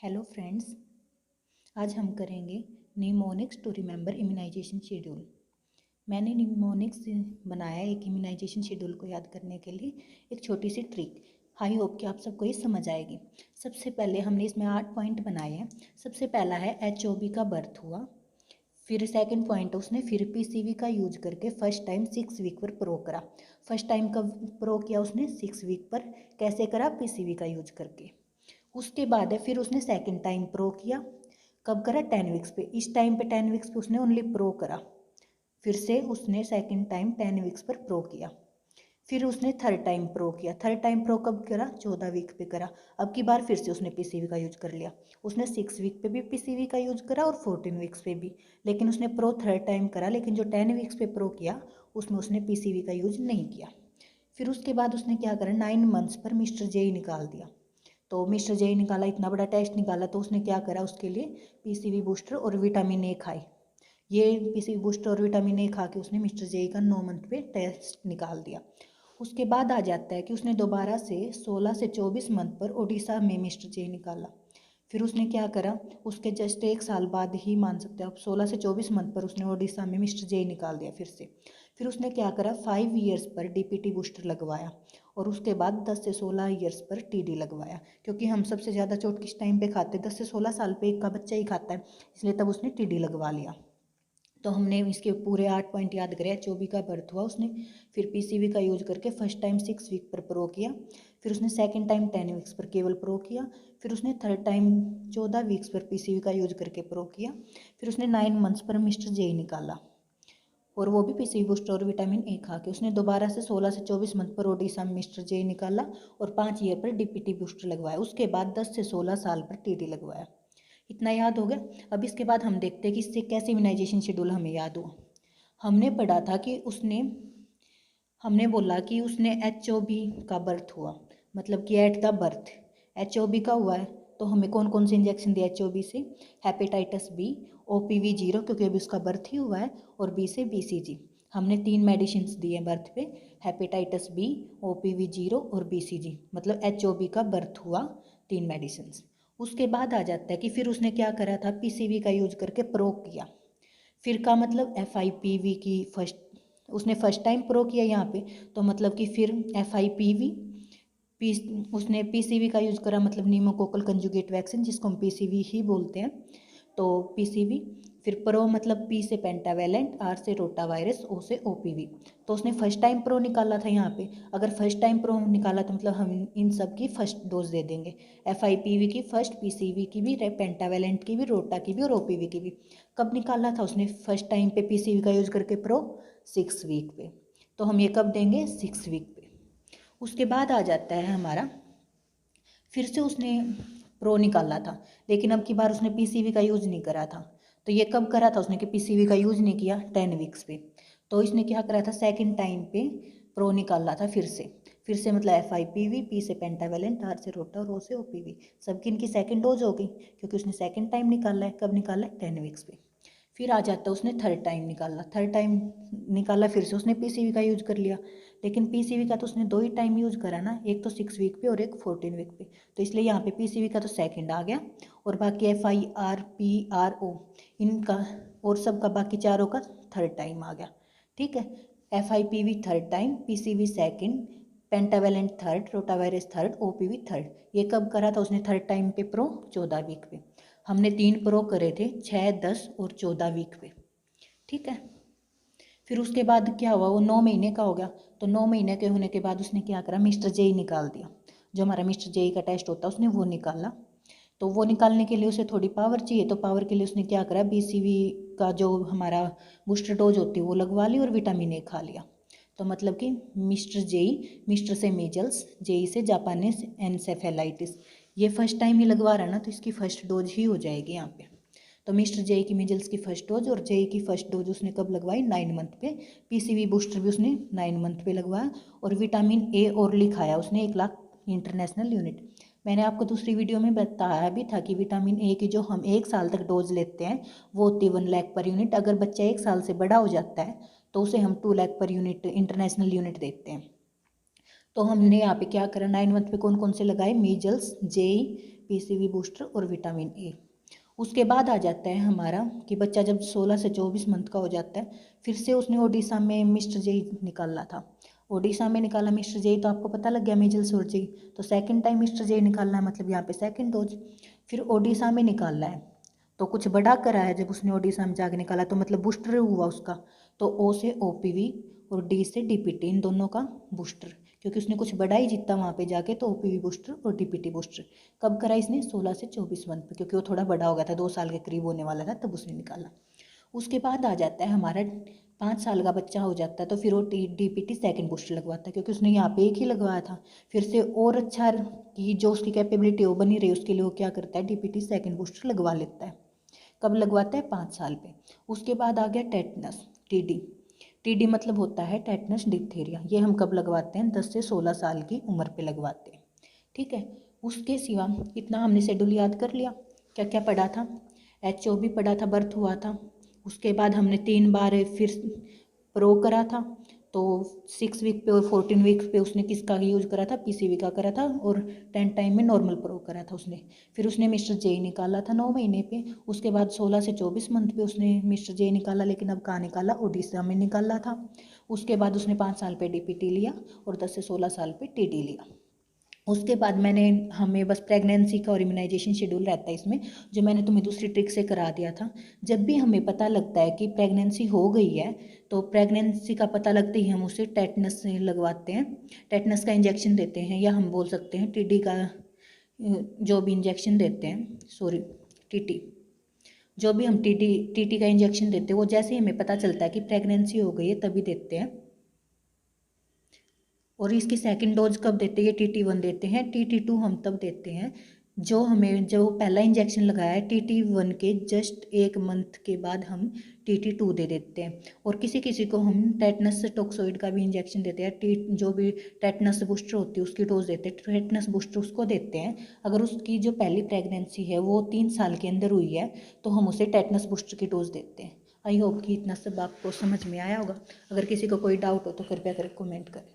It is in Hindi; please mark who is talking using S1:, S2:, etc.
S1: हेलो फ्रेंड्स, आज हम करेंगे mnemonics to remember immunization schedule. मैंने निमोनिक्स बनाया एक इम्यूनाइजेशन शेड्यूल को याद करने के लिए एक छोटी सी ट्रिक। आई होप कि आप सबको ये समझ आएगी। सबसे पहले हमने इसमें 8 पॉइंट बनाए हैं। सबसे पहला है HOB का बर्थ हुआ, फिर सेकंड पॉइंट उसने फिर PCV का यूज करके फर्स्ट टाइम 6 वीक पर प्रो करा। फर्स्ट टाइम कब प्रो किया उसने? 6 वीक पर। कैसे करा? PCV का यूज करके। उसके बाद है फिर उसने सेकंड टाइम प्रो किया। कब करा? 10 वीक्स पे। इस टाइम पे 10 वीक्स पे उसने ओनली प्रो करा। फिर से उसने सेकंड टाइम 10 वीक्स पर प्रो किया। फिर उसने थर्ड टाइम प्रो किया। थर्ड टाइम प्रो कब करा? 14 वीक पे करा। अब की बार फिर से उसने PCV का यूज कर लिया। उसने 6 वीक पे भी PCV का यूज करा और 14 वीक्स पे भी। लेकिन उसने प्रो थर्ड टाइम करा, लेकिन जो 10 वीक्स पे प्रो किया उसमें उसने PCV का यूज नहीं किया। फिर उसके बाद उसने क्या करा? 9 मंथ्स पर मिस्टर जेई निकाल दिया। तो मिस्टर जेई निकाला, इतना बड़ा टेस्ट निकाला, तो उसने क्या करा? उसके लिए PCV बूस्टर और विटामिन ए खाए। ये PCV बूस्टर और विटामिन ए खा के उसने मिस्टर जेई का 9 मंथ पे टेस्ट निकाल दिया। उसके बाद आ जाता है कि उसने दोबारा से 16 से 24 मंथ पर ओडिशा में मिस्टर जेई निकाला। फिर उसने क्या करा? उसके जस्ट 1 साल बाद ही मान सकते हो आप, 16 से 24 मंथ पर उसने ओडिशा में मिस्टर जेई निकाल दिया फिर से। फिर उसने क्या करा? 5 ईयर्स पर DPT बूस्टर लगवाया और उसके बाद 10 से 16 ईयर्स पर TD लगवाया। क्योंकि हम सबसे ज़्यादा चोट किस टाइम पे खाते हैं? 10 से 16 साल पे एक का बच्चा ही खाता है, इसलिए तब उसने TD लगवा लिया। तो हमने इसके पूरे 8 पॉइंट याद करे। HOB का बर्थ हुआ उसने, फिर PCV का यूज करके फर्स्ट टाइम 6 वीक पर प्रो किया। फिर उसने सेकंड टाइम 10 वीक्स पर केवल प्रो किया। फिर उसने थर्ड टाइम 14 वीक्स पर PCV का यूज करके प्रो किया। फिर उसने 9 मंथ्स पर मिस्टर जेई निकाला, और वो भी PCV बूस्टर और विटामिन ए खा के। उसने दोबारा से 16 से 24 मंथ पर ओडिशा में मिस्टर जेई निकाला और 5 ईयर पर DPT बूस्टर लगवाया। उसके बाद 10 से 16 साल पर TD लगवाया। इतना याद हो गया। अब इसके बाद हम देखते हैं कि इससे कैसे इम्यूनाइजेशन शेड्यूल हमें याद हुआ। हमने पढ़ा था कि हमने बोला कि उसने HOB का बर्थ हुआ, मतलब कि एट द बर्थ HOB का हुआ है। तो हमें कौन कौन से इंजेक्शन दिए HOB से? हेपेटाइटिस B, OPV 0 क्योंकि अभी उसका बर्थ ही हुआ है, और B से BCG। हमने 3 मेडिसिन दिए बर्थ पे, हेपेटाइटिस B, OPV 0 और BCG, मतलब HOB का बर्थ हुआ 3 मेडिसिन। उसके बाद आ जाता है कि फिर उसने क्या करा था? PCV का यूज करके प्रो किया। फिर का मतलब FIPV की फर्स्ट, उसने फर्स्ट टाइम प्रो किया यहाँ पे, तो मतलब कि फिर FIPV पी उसने PCV का यूज़ करा, मतलब नीमोकोकल कंजुगेट वैक्सीन, जिसको हम PCV ही बोलते हैं। तो PCV, फिर प्रो मतलब P से पेंटावेलेंट, R से रोटावायरस, O से OPV। तो उसने फर्स्ट टाइम प्रो निकाला था यहाँ पे। अगर फर्स्ट टाइम प्रो निकाला तो मतलब हम इन सब की फर्स्ट डोज दे देंगे। FIPV की फर्स्ट, PCV की भी, पेंटावेलेंट की भी, रोटा की भी और OPV की भी। कब निकाला था उसने फर्स्ट टाइम पे PCV का यूज करके प्रो? 6 वीक पे। तो हम ये कब देंगे? 6 वीक पे। उसके बाद आ जाता है हमारा, फिर से उसने प्रो निकाला था, लेकिन अब की बार उसने PCV का यूज नहीं करा था। तो ये कब करा था उसने कि PCV का यूज नहीं किया? 10 वीक्स पे। तो इसने क्या करा था? सेकंड टाइम पे प्रो निकाला था फिर से मतलब FIPV, P से पेंटावेलेंट, R से रोटा और O से OPV। सबकी इनकी सेकंड डोज हो गई, क्योंकि उसने सेकंड टाइम निकाला है। कब निकाला है? 10 वीक्स पे। फिर आ जाता है उसने थर्ड टाइम निकाला। थर्ड टाइम निकाला, फिर से उसने PCV का यूज कर लिया। लेकिन PCV का तो उसने 2 ही टाइम यूज करा ना, एक तो 6 वीक पे और एक 14 वीक पे। तो इसलिए यहाँ पे PCV का तो सेकंड आ गया, और बाकी FIRPRO इनका और सबका बाकी चारों का थर्ड टाइम आ गया। ठीक है, FIPV third time, PCV second, pentavalent third, rotavirus third, OPV third. ये कब करा था उसने थर्ड टाइम पे प्रो? 14 वीक पे। हमने 3 प्रो करे थे, 6, 10 और 14 वीक पे। ठीक है, फिर उसके बाद क्या हुआ? वो 9 महीने का हो गया। तो 9 महीने के होने के बाद उसने क्या करा? मिस्टर जेई निकाल दिया। जो हमारा मिस्टर जेई का टेस्ट होता है उसने वो निकाला। तो वो निकालने के लिए उसे थोड़ी पावर चाहिए, तो पावर के लिए उसने क्या करा? BCV का जो हमारा बूस्टर डोज होती है वो लगवा ली और विटामिन ए खा लिया। तो मतलब कि मिस्टर जेई, मिस्टर से मीजल्स, जेई से जापानीज एनसेफेलाइटिस, ये फर्स्ट टाइम ही लगवा रहा ना, तो इसकी फर्स्ट डोज ही हो जाएगी यहाँ पे। तो मिस्टर जेई की मीजल्स की फर्स्ट डोज और जेई की फर्स्ट डोज उसने कब लगवाई? 9 मंथ पे। PCV बूस्टर भी उसने 9 मंथ पे लगवाया, और विटामिन ए और लिखाया उसने 1 लाख इंटरनेशनल यूनिट। मैंने आपको दूसरी वीडियो में बताया भी था कि विटामिन ए की जो हम 1 साल तक डोज लेते हैं वो होती है 1 लाख पर यूनिट। अगर बच्चा 1 साल से बड़ा हो जाता है तो उसे हम 2 lakh per unit international unit देते हैं। तो हमने यहाँ पे क्या करा? 9 मंथ पे कौन कौन से लगाए? मीजल्स, जेई, PCV बूस्टर और विटामिन ए। उसके बाद आ जाता है हमारा कि बच्चा जब 16 से 24 मंथ का हो जाता है, फिर से उसने ओडिशा में मिस्टर जेई निकाला था। ओडिशा में निकाला मिस्टर जेई, तो आपको पता लग गया मीजल्स और जेई, तो सेकंड टाइम मिस्टर जेई निकालना है, मतलब यहाँ पे सेकंड डोज। फिर ओडिशा में निकालना है, तो कुछ बड़ा कराया जब उसने ओडिशा में जाके निकाला, तो मतलब बूस्टर हुआ उसका, तो ओ से OPV और डी से DPT, इन दोनों का बूस्टर, क्योंकि उसने कुछ बड़ा ही जीता वहाँ पे जाके, तो OPV बूस्टर और DPT बूस्टर। कब करा इसने? 16 से 24 मंथ पे, क्योंकि वो थोड़ा बड़ा हो गया था, 2 साल के करीब होने वाला था, तब उसने निकाला। उसके बाद आ जाता है हमारा 5 साल का बच्चा हो जाता है, तो फिर वो DPT सेकंड बूस्टर लगवाता है, क्योंकि उसने यहाँ पे एक ही लगवाया था। फिर से और अच्छा कि जो उसकी कैपेबिलिटी वो बनी रही, उसके लिए वो क्या करता है, DPT सेकंड बूस्टर लगवा लेता है। कब लगवाता है? 5 साल पे। उसके बाद आ गया टेटनस, TD मतलब होता है टेटनस डिप्थीरिया। ये हम कब लगवाते हैं? 10 से 16 साल की उम्र पे लगवाते हैं, ठीक है। उसके सिवा इतना हमने शेड्यूल याद कर लिया। क्या क्या पढ़ा था? HO भी पढ़ा था, बर्थ हुआ था। उसके बाद हमने 3 बार फिर प्रो करा था, तो 6 वीक पे और 14 वीक पे उसने किसका यूज करा था? PCV का करा था, और 10 टाइम में नॉर्मल प्रो करा था उसने। फिर उसने मिस्टर जेई निकाला था 9 महीने पे। उसके बाद 16 से 24 मंथ पे उसने मिस्टर जेई निकाला, लेकिन अब कहाँ निकाला? ओडिशा में निकाला था। उसके बाद उसने 5 साल पे DPT लिया और 10 से 16 साल पे TD लिया। उसके बाद हमें बस प्रेगनेंसी का और इम्यूनाइजेशन शेड्यूल रहता है इसमें, जो मैंने तुम्हें दूसरी ट्रिक से करा दिया था। जब भी हमें पता लगता है कि प्रेगनेंसी हो गई है, तो प्रेगनेंसी का पता लगते ही हम उसे टेटनस से लगवाते हैं, टेटनस का इंजेक्शन देते हैं, या हम बोल सकते हैं TD का जो भी इंजेक्शन देते हैं, सॉरी TT, जो भी हम TT का इंजेक्शन देते हैं, वो जैसे ही हमें पता चलता है कि प्रेगनेंसी हो गई है तभी देते हैं। और इसकी सेकंड डोज कब देते हैं? ये TT1 देते हैं। TT2 हम तब देते हैं जो पहला इंजेक्शन लगाया है TT1 के जस्ट 1 मंथ के बाद हम TT2 दे देते हैं। और किसी किसी को हम टेटनस टॉक्सोइड का भी इंजेक्शन देते हैं, जो भी टेटनस बूस्टर होती है उसकी डोज देते हैं, टेटनस बूस्टर उसको देते हैं। अगर उसकी जो पहली प्रेगनेंसी है वो 3 साल के अंदर हुई है, तो हम उसे टेटनस बूस्टर की डोज देते हैं। आई होप कि इतना सब आपको समझ में आया होगा। अगर किसी को कोई डाउट हो तो कृपया करके कमेंट करें।